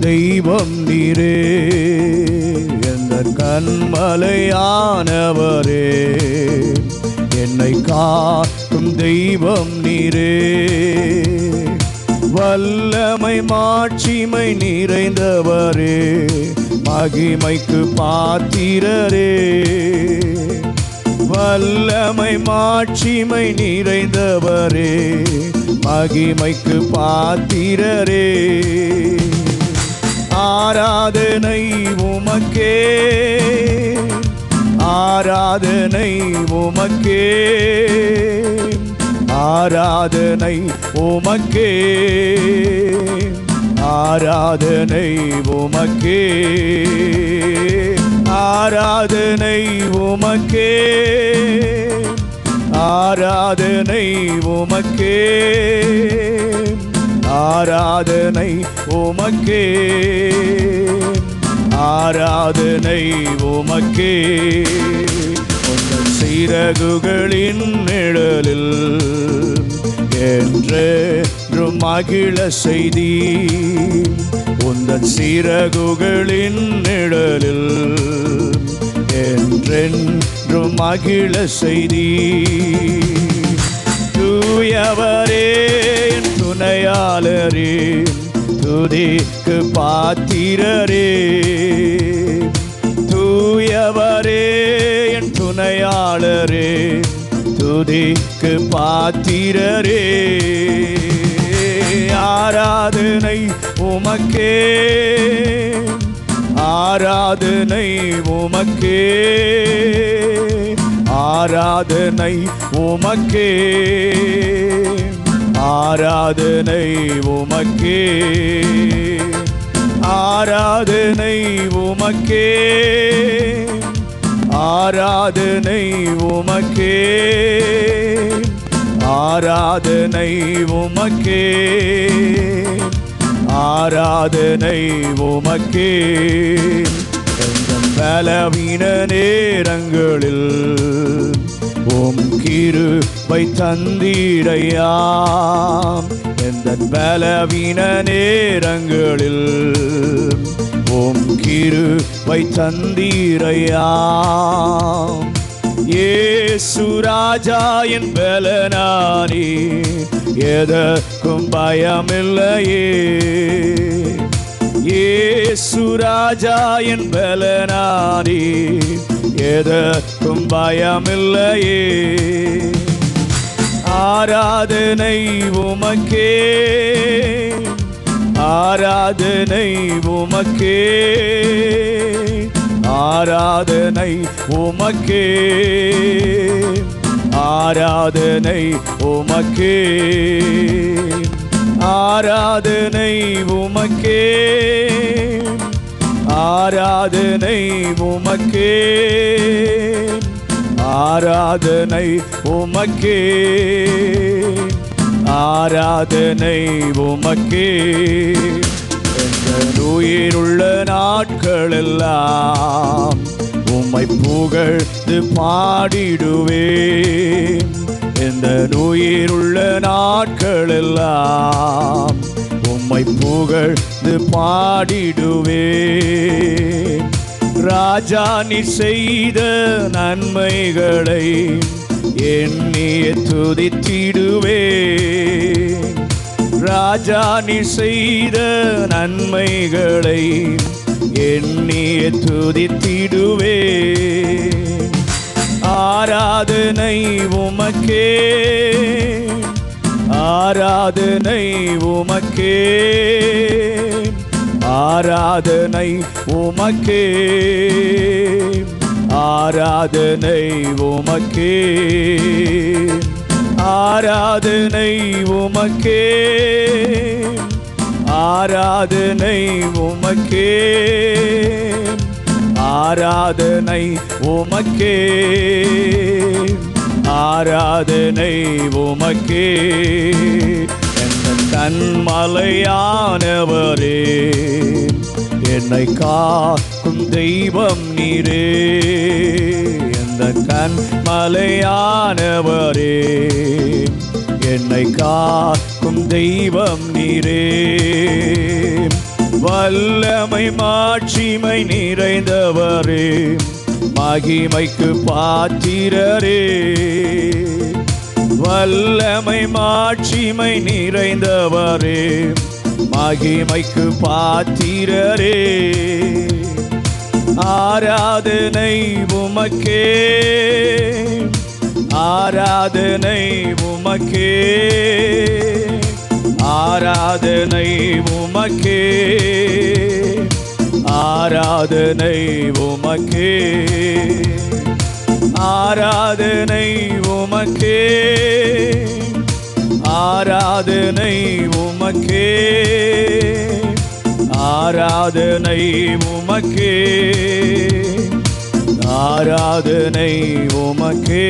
தெய்வம் நீரே, எந்தன் கண்மலையானவரே, என்னை காக்கும் தெய்வம் நீரே. வல்லமை மாட்சிமை நிறைந்தவரே, மகிமைக்கு பாத்திரரே. வல்லமை மாட்சிமை நிறைந்தவரே, மகிமைக்கு பாத்திரரே. ஆராதனை உமக்கே, ஆராதனை உமக்கே, ஆராதனை உமக்கே, ஆராதனை உமக்கே, ஆராதனை உமக்கே, ஆராதனை உமக்கே, ஆராதனை உமக்கே, ஆராதனை உமக்கே. உந்தன் சிறகுகளின் நிழலில் என்றென்றும் மகிழ செய்தி, உந்தன் சிறகுகளின் நிழலில் என்றென்றும் மகிழ செய்தி. தூயவரே துணையாளரே, துதிக்கு பாத்திரரே. தூயவரே என் துணையாளரே, துதிக்கு பாத்திரரே. ஆராதனை உமக்கே, ஆராதனை உமக்கே, ஆராதனை உமக்கே, ஆராதனை உமக்கே, ஆராதனை உமக்கே, ஆராதனை உமக்கே, ஆராதனை உமக்கே, ஆராதனை உமக்கே. எந்தன் பலவீன நேரங்களில் உம் கிருபை தந்தீரையா, எந்தன் பலவீன நேரங்களில் உம் கிருபை தந்தீரையா. இயேசு ராஜா என் பலனானே, எதற்கும் பயமில்லையே. இயேசு ராஜா என் பலனானே, எதற்கும் பயமில்லையே. ஆராதனை உமக்கே, ஆராதனை உமக்கே, ஆராதனை உமக்கே, ஆராதனை உமக்கே, ஆராதனை உமக்கே, ஆராதனை உமக்கே, ஆராதனை உமக்கே, ஆராதனை உமக்கே. எங்கள் உயிருள்ள நாட்களெல்லாம் உம்மை புகழ்ந்து பாடிடுவேன். இந்த உயிருள்ள நாட்களெல்லாம் உம்மை புகழ்ந்து பாடிடுவேன். ராஜா நீ செய்த நன்மைகளை எண்ணிய துதித்திடுவேன். ராஜா நீ செய்த நன்மைகளை எண்ணிய துதித்திடுவேன். ஆராதனை உமக்கே, ஆராதனை உமக்கே, ஆராதனை உமக்கே, ஆராதனை உமக்கே, ஆராதனை உமக்கே, ஆராதனை உமக்கே, ஆராதனை உமக்கே, ஆராதனை உமக்கே. எந்தன் கண்மலையானவரே, என்னை காக்கும் தெய்வம் நீரே. எந்தன் கண்மலையானவரே, என்னை காக்கும் தெய்வம் நீரே. வல்லமை மாட்சிமை நிறைந்தவரே, மகிமைக்கு பாத்திரரே. வல்லமை மாட்சிமை நிறைந்தவரே, மகிமைக்கு பாத்திரரே. ஆராதனை உமக்கே, ஆராதனை உமக்கே, ஆராதனை உமக்கே, ஆராதனை உமக்கே, ஆராதனை உமக்கே, ஆராதனை உமக்கே, ஆராதனை உமக்கே, ஆராதனை உமக்கே.